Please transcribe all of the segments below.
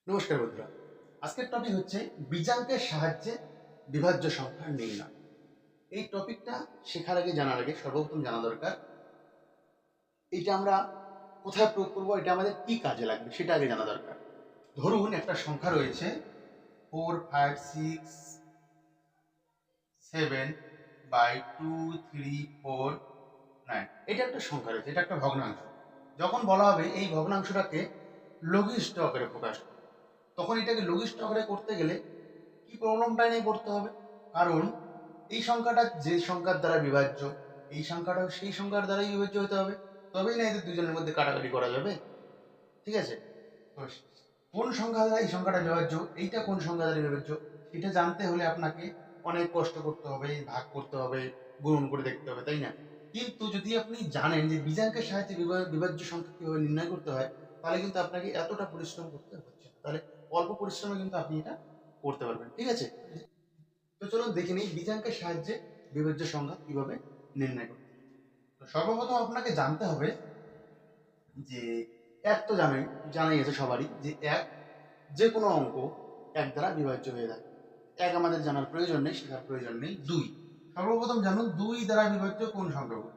নমস্কার বন্ধুরা, আজকের টপিক হচ্ছে বীজাঙ্কের সাহায্যে বিভাজ্য সংখ্যা নির্ণয়। এই টপিকটা শেখার আগে জানার আগে সর্বপ্রথম জানা দরকার এইটা আমরা কোথায় প্রয়োগ করবো, এটা আমাদের কি কাজে লাগবে সেটা আগে জানা দরকার। ধরুন একটা সংখ্যা রয়েছে 4, 5, 6, 7 বাই 2, 3, 4, 9। এটা একটা সংখ্যা রয়েছে, এটা একটা ভগ্নাংশ। যখন বলা হবে এই ভগ্নাংশটাকে লঘিষ্ঠ আকারে প্রকাশ করো, তখন এটাকে লঘিষ্ঠ আকারে করতে গেলে কি প্রবলেমটা নিয়ে পড়তে হবে? কারণ এই সংখ্যাটা যে সংখ্যার দ্বারা বিভাজ্য, এই সংখ্যাটাও সেই সংখ্যার দ্বারাই বিভাজ্য হতে হবে, তবেই না এদের দুজনের মধ্যে কাটাকাটি করা যাবে। ঠিক আছে, তো কোন সংখ্যা দ্বারা এই সংখ্যাটা বিভাজ্য, এইটা কোন সংখ্যা দ্বারা বিভাজ্য, এটা জানতে হলে আপনাকে অনেক কষ্ট করতে হবে, ভাগ করতে হবে, গুণন করে দেখতে হবে, তাই না? কিন্তু যদি আপনি জানেন যে বীজাঙ্কের সাহায্যে বিভাজ্য সংখ্যা কিভাবে নির্ণয় করতে হয়, তাহলে কিন্তু আপনাকে এতটা পরিশ্রম করতে হচ্ছে না। তাহলে অল্প পরিশ্রমে কিন্তু আপনি এটা করতে পারবেন। ঠিক আছে, তো চলুন দেখে নিই বীজাঙ্কের সাহায্যে বিভাজ্য সংখ্যা কিভাবে নির্ণয় করতে। তো সর্বপ্রথম আপনাকে জানতে হবে যে এক তো জানাই আছে সবারই যে এক যে কোনো অঙ্ক এক দ্বারা বিভাজ্য হয়ে যায়। এক আমাদের জানার প্রয়োজন নেই, শেখার প্রয়োজন নেই। দুই, সর্বপ্রথম জানুন দুই দ্বারা বিভাজ্য কোন সংখ্যাগুলো।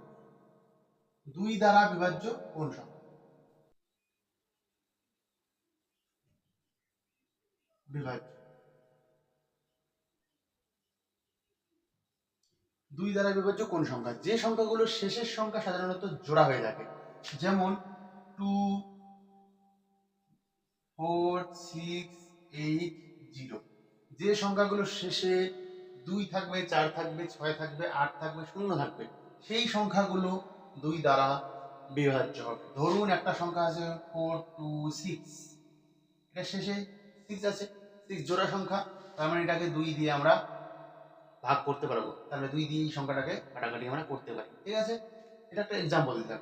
দুই দ্বারা বিভাজ্য কোন সংখ্যা? বিভাজ্য দুই দ্বারা বিভাজ্য কোন সংখ্যা? যে সংখ্যাগুলো শেষের সংখ্যা সাধারণত জোড়া হয়ে থাকে, যেমন 2, 4, 6, 8, 0। যে সংখ্যাগুলো শেষে 2 থাকবে, 4 থাকবে, 6 থাকবে, 8 থাকবে, 0 থাকবে, সেই সংখ্যাগুলো 2 দ্বারা বিভাজ্য হবে। ধরুন একটা সংখ্যা আছে 4, 2, 6, এটা শেষে 6 আছে, 6 জোড়া সংখ্যা, তার মানে এটাকে 2 দিয়ে আমরা ভাগ করতে পারবো, তাহলে 2 দিয়ে এই সংখ্যাটাকে কাটাকাটি আমরা করতে পারি। ঠিক আছে, এটা একটা এক্সাম্পল দিলাম।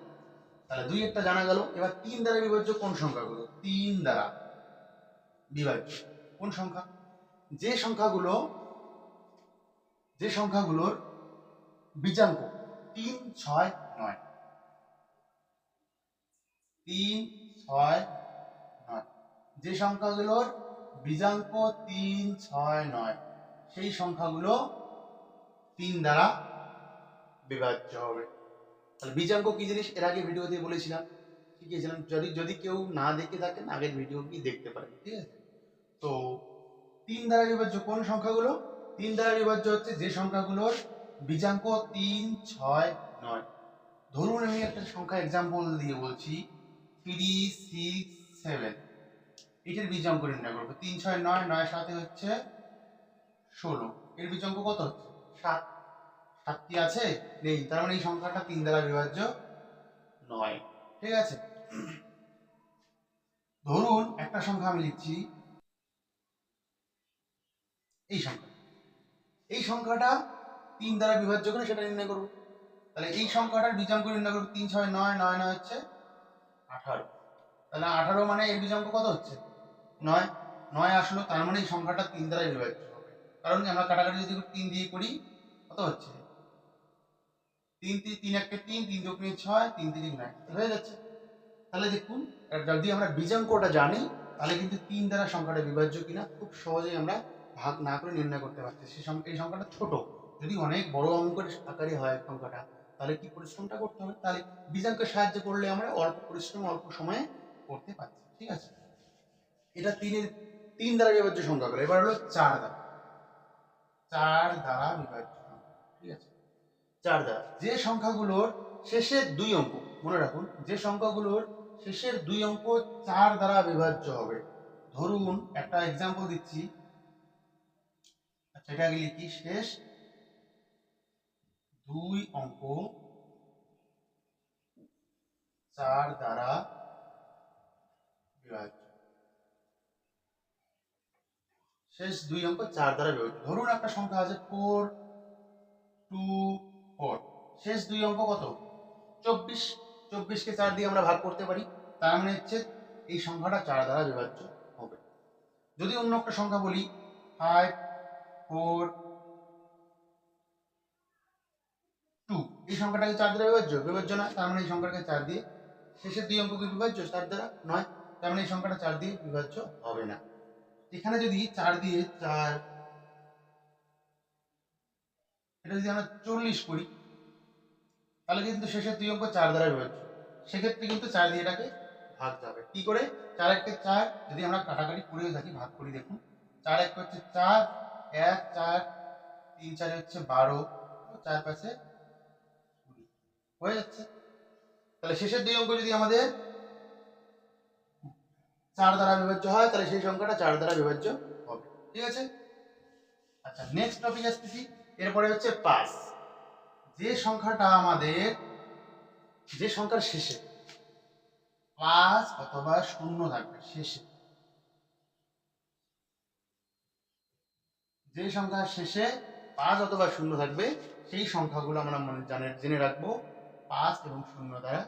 তাহলে 2 একটা জানা গেল। এবার 3 দ্বারা বিভাজ্য কোন সংখ্যাগুলো? 3 দ্বারা বিভাজ্য কোন সংখ্যা? যে সংখ্যাগুলো যে সংখ্যাগুলোর বীজাঙ্ক 3, 6, 9। 3, 6, 9, যে সংখ্যাগুলোর বীজাঙ্ক 3, 6, 9, সেই সংখ্যাগুলো 3 দ্বারা বিভাজ্য হবে। তাহলে বীজাঙ্ক কি জিনিস এর আগে ভিডিওতে বলেছিলাম, শিখিয়েছিলাম। যদি যদি কেউ না দেখে থাকেন আগের ভিডিও কি দেখতে পারেন। ঠিক আছে, তো 3 দ্বারা বিভাজ্য কোন সংখ্যাগুলো? 3 দ্বারা বিভাজ্য হচ্ছে যে সংখ্যাগুলোর বীজাঙ্ক 3, 6, 9। ধরুন আমি একটা সংখ্যা এক্সাম্পল দিয়ে বলছি 3, 6, 7। এটার বীজাঙ্ক নির্ণয় করবো। 3, 6, 9, 9 7 হচ্ছে 16। এর বীজাঙ্ক কত হচ্ছে? 7। 7 কি আছে? নেই, তার মানে এই সংখ্যাটা 3 দ্বারা বিভাজ্য নয়। ঠিক আছে, ধরুন একটা সংখ্যা আমি লিখছি এই সংখ্যা, এই সংখ্যাটা 3 দ্বারা বিভাজ্য করে সেটা নির্ণয় করবো। তাহলে এই সংখ্যাটার বীজাঙ্ক নির্ণয় করবো। 3, 6, 9, 9, 9 হচ্ছে 18। তাহলে 18 মানে এর বীজাঙ্ক কত হচ্ছে? 9। 9 আসলো, তার মানে এই সংখ্যাটা 3 দ্বারা বিভাজ্য হবে। কারণ আমরা কাটাকাটি যদি 3 দিয়ে করি, কত হচ্ছে? 3 3 1 3, 3 2 6, 3 3 9 হয়ে যাচ্ছে। তাহলে দেখুন, যদি আমরা বীজাঙ্কটা জানি তাহলে কিন্তু 3 দ্বারা সংখ্যাটা বিভাজ্য কিনা খুব সহজেই আমরা ভাগ না করে নির্ণয় করতে পারছি। এই সংখ্যাটা ছোট, যদি অনেক বড় অঙ্কের আকারে হয় সংখ্যাটা, তাহলে কি পরিশ্রমটা করতে হবে? তাহলে বীজাঙ্কের সাহায্যে করলে আমরা অল্প পরিশ্রম অল্প সময়ে করতে পারছি। ঠিক আছে, এটা 3 দ্বারা বিভাজ্য সংখ্যাগুলো। এবার হলো 4 দ্বারা, 4 দ্বারা বিভাজ্য সংখ্যা। ঠিক আছে, 4 দ্বারা যে সংখ্যাগুলোর শেষের 2 অঙ্ক, মনে রাখুন, যে সংখ্যাগুলোর শেষের 2 অঙ্ক 4 দ্বারা বিভাজ্য হবে। ধরুন একটা এক্সাম্পল দিচ্ছি, আচ্ছা এটা আগে লিখি, শেষ 2 অঙ্ক 4 দ্বারা বিভাজ্য। শেষ 2 অঙ্ক 4 দ্বারা বিভাজ্য। ধরুন একটা সংখ্যা আছে 4, 2, 4। শেষ 2 অঙ্ক কত? 24। 24 কে 4 দিয়ে আমরা ভাগ করতে পারি, তার মানে হচ্ছে এই সংখ্যাটা 4 দ্বারা বিভাজ্য হবে। যদি অন্য একটা সংখ্যা বলি 5, 4, 2, এই সংখ্যাটাকে 4 দ্বারা বিভাজ্য না, তার মানে এই সংখ্যাটাকে 4 দিয়ে, শেষের 2 অঙ্ক কি বিভাজ্য 4 দ্বারা? নয়, তার মানে এই সংখ্যাটা 4 দিয়ে বিভাজ্য হবে না। এখানে যদি 4 দিয়ে 4, এটা যদি আমরা 40 করি, তাহলে কিন্তু শেষের দুই অঙ্ক 4 দ্বারা বিভাজ্য। সেক্ষেত্রে কিন্তু 4 দিয়ে এটাকে ভাগ যাবে। কি করে? 4 1 4, যদি আমরা কাটাকাটি করেও থাকি, ভাগ করি, দেখুন 4 1 হচ্ছে 4, 1 4, 3 4 হচ্ছে 12, 4 5 20 হয়ে যাচ্ছে। তাহলে শেষের দুই অঙ্ক যদি আমাদের 4 দ্বারা বিভাজ্য হয়, তাহলে সেই সংখ্যাটা 4 দ্বারা বিভাজ্য হবে। ঠিক আছে? আচ্ছা, নেক্সট টপিক আসতেছি। এরপরে হচ্ছে 5। যে সংখ্যাটা আমাদের, যে সংখ্যার শেষে 5 অথবা 0 থাকবে, শেষে যে সংখ্যার শেষে 5 অথবা 0 থাকবে, সেই সংখ্যাগুলো আমরা জেনে রাখবো 5 এবং 0 দ্বারা।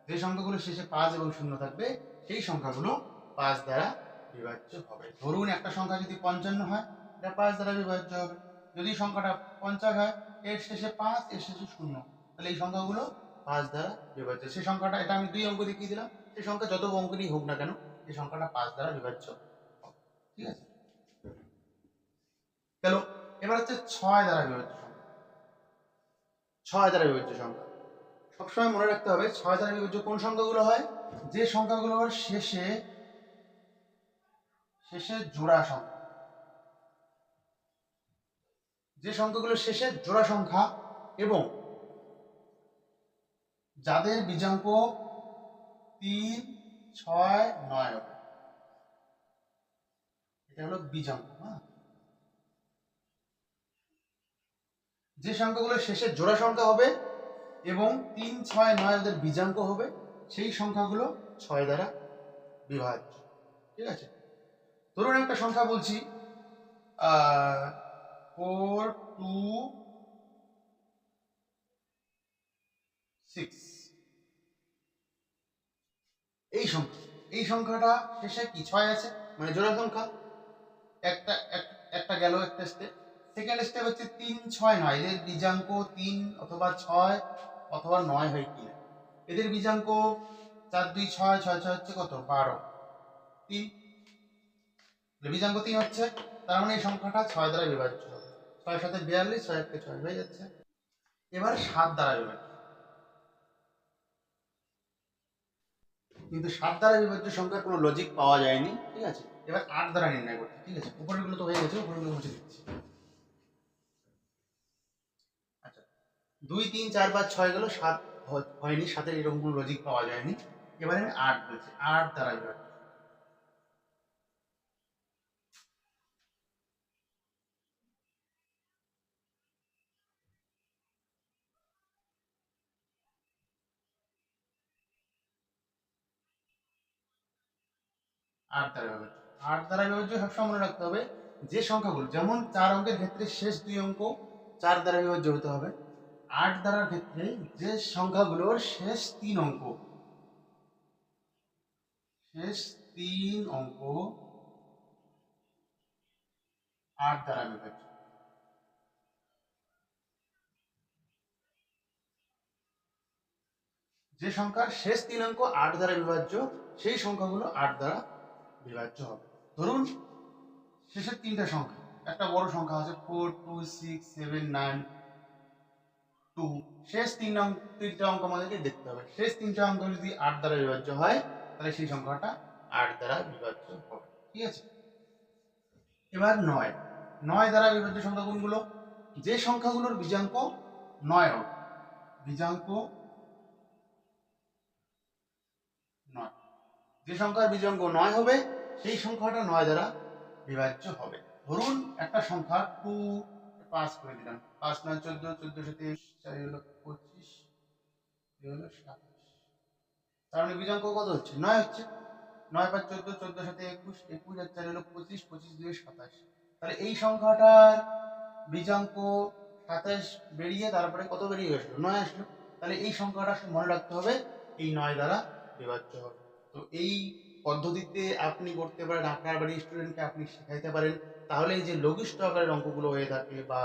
যে সংখ্যাগুলো শেষে 5 এবং 0 থাকবে, সেই সংখ্যাগুলো 5 দ্বারা বিভাজ্য হবে। ধরুন একটা সংখ্যা যদি 55 হয়, এটা 5 দ্বারা বিভাজ্য হবে। যদি সংখ্যাটা 50 হয়, এর শেষে 5, এর শেষে 0, তাহলে এই সংখ্যাগুলো 5 দ্বারা বিভাজ্য। সেই সংখ্যাটা, এটা আমি 2 অঙ্ক দেখিয়ে দিলাম, সেই সংখ্যা যত অঙ্কেরই হোক না কেন, এই সংখ্যাটা 5 দ্বারা বিভাজ্য হবে। ঠিক আছে? গেল। এবার হচ্ছে 6 দ্বারা বিভাজ্য সংখ্যা। 6 দ্বারা বিভাজ্য সংখ্যা সবসময় মনে রাখতে হবে, 6 দ্বারা বিভাজ্য কোন সংখ্যাগুলো হয়? যে সংখ্যাগুলোর শেষে জোড়া সংখ্যা, যে সংখ্যাগুলো শেষে জোড়া সংখ্যা এবং যাদের বীজাঙ্ক 3 6 9 হবে, এটা হলো বীজাঙ্ক। হ্যাঁ, যে সংখ্যাগুলো শেষে জোড়া সংখ্যা হবে এবং 3 6 9 ওদের বীজাঙ্ক হবে, সেই সংখ্যাগুলো 6 দ্বারা বিভাজ্য। ঠিক আছে? ধরুন একটা সংখ্যা বলছি 4 2 6, এই সংখ্যা, এই সংখ্যাটা শেষে কি 6 আছে, মানে জোড়া সংখ্যা। একটা একটা গেল একটা স্টেপ। সেকেন্ড স্টেপ হচ্ছে 3 6 9, এদের বীজাঙ্ক 3 অথবা 6 অথবা 9 হয় কিনা। এদের বীজাঙ্ক 4 2 6, 6 6 হচ্ছে কত, 12, 3, বীজাঙ্ক 3 হচ্ছে, তার মানে এই সংখ্যাটা 6 দ্বারা বিভাজ্য হবে। 6 7 42, 6 1 6 হয়ে যাচ্ছে। এবার 7 দ্বারা বিভাজ্য, কিন্তু 7 দ্বারা বিভাজ্য সংখ্যার কোনো লজিক পাওয়া যায়নি। ঠিক আছে? এবার 8 দ্বারা নির্ণয় করতে। ঠিক আছে? উপরেরগুলো তো হয়ে গেছে, উপরেরগুলো মুছে দিচ্ছি। আচ্ছা, 2 3 4 5 6 গেল, 7 হয়নি, 7 এরকম কোনো লজিক পাওয়া যায়নি। এবারে আমি 8 বলছি, 8 দ্বারা বিভাজ্য। 8 দ্বারা বিভাজ্য। 8 দ্বারা বিভাজ্য সবসময় মনে রাখতে হবে, যে সংখ্যাগুলো, যেমন 4 অঙ্কের ক্ষেত্রে শেষ 2 অঙ্ক 4 দ্বারা বিভাজ্য হতে হবে, 8 দ্বারার ক্ষেত্রে যে সংখ্যাগুলোর শেষ 3 অঙ্ক, শেষ 3 অঙ্ক 8 দ্বারা বিভাজ্য। যে সংখ্যার শেষ 3 অঙ্ক 8 দ্বারা বিভাজ্য, সেই সংখ্যাগুলো 8 দ্বারা বিভাজ্য হবে। ধরুন শেষের 3টা সংখ্যা, একটা বড় সংখ্যা আছে 4 2 6 7 9 2, শেষ 3টা অঙ্ক আমাদেরকে দেখতে হবে। শেষ 3টা অঙ্ক যদি 8 দ্বারা বিভাজ্য হয়, তাহলে সেই সংখ্যাটা 8 দ্বারা বিভাজ্য হবে। ঠিক আছে? এবার 9, 9 দ্বারা বিভাজ্য সংখ্যা কোনগুলো? যে সংখ্যাগুলোর বীজাঙ্ক 9 হবে, বীজাঙ্ক 9, যে সংখ্যার বীজাঙ্ক 9 হবে, সেই সংখ্যাটা 9 দ্বারা বিভাজ্য হবে। ধরুন একটা সংখ্যা 2, 5 করে দিলাম, 5 9 14, 14 7 4 হলো 25, হলো 27, তার মানে বীজাঙ্ক কত হচ্ছে, 9 হচ্ছে। 9 5 14, 14 7 21, 21 আর 4 হলো 25, 25 2 27। তাহলে এই সংখ্যাটার বীজাঙ্ক 27 বেরিয়ে তারপরে কত বেরিয়ে গেছিল, 9 আসলো। তাহলে এই সংখ্যাটা মনে রাখতে হবে, এই 9 দ্বারা বিভাজ্য হবে। তো এই পদ্ধতিতে আপনি করতে পারেন, আপনার বাড়ির স্টুডেন্টকে আপনি শেখাইতে পারেন। তাহলে এই যে লঘিষ্ঠ আকারের অঙ্কগুলো হয়ে থাকে বা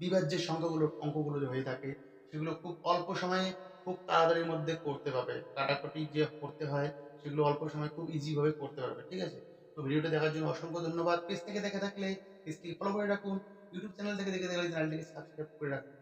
বিভাজ্যের সংখ্যাগুলো অঙ্কগুলো যে হয়ে থাকে, সেগুলো খুব অল্প সময়ে খুব তাড়াতাড়ির মধ্যে করতে পারবে। কাটাকুটি যে করতে হয়, সেগুলো অল্প সময়ে খুব ইজি ভাবে করতে পারবে। ঠিক আছে? তো ভিডিওটা দেখার জন্য অসংখ্য ধন্যবাদ। পেজ থেকে দেখে থাকলে পেজটিকে ফলো করে রাখুন, ইউটিউব চ্যানেল থেকে দেখে থাকলে চ্যানেলটিকে সাবস্ক্রাইব করে রাখুন।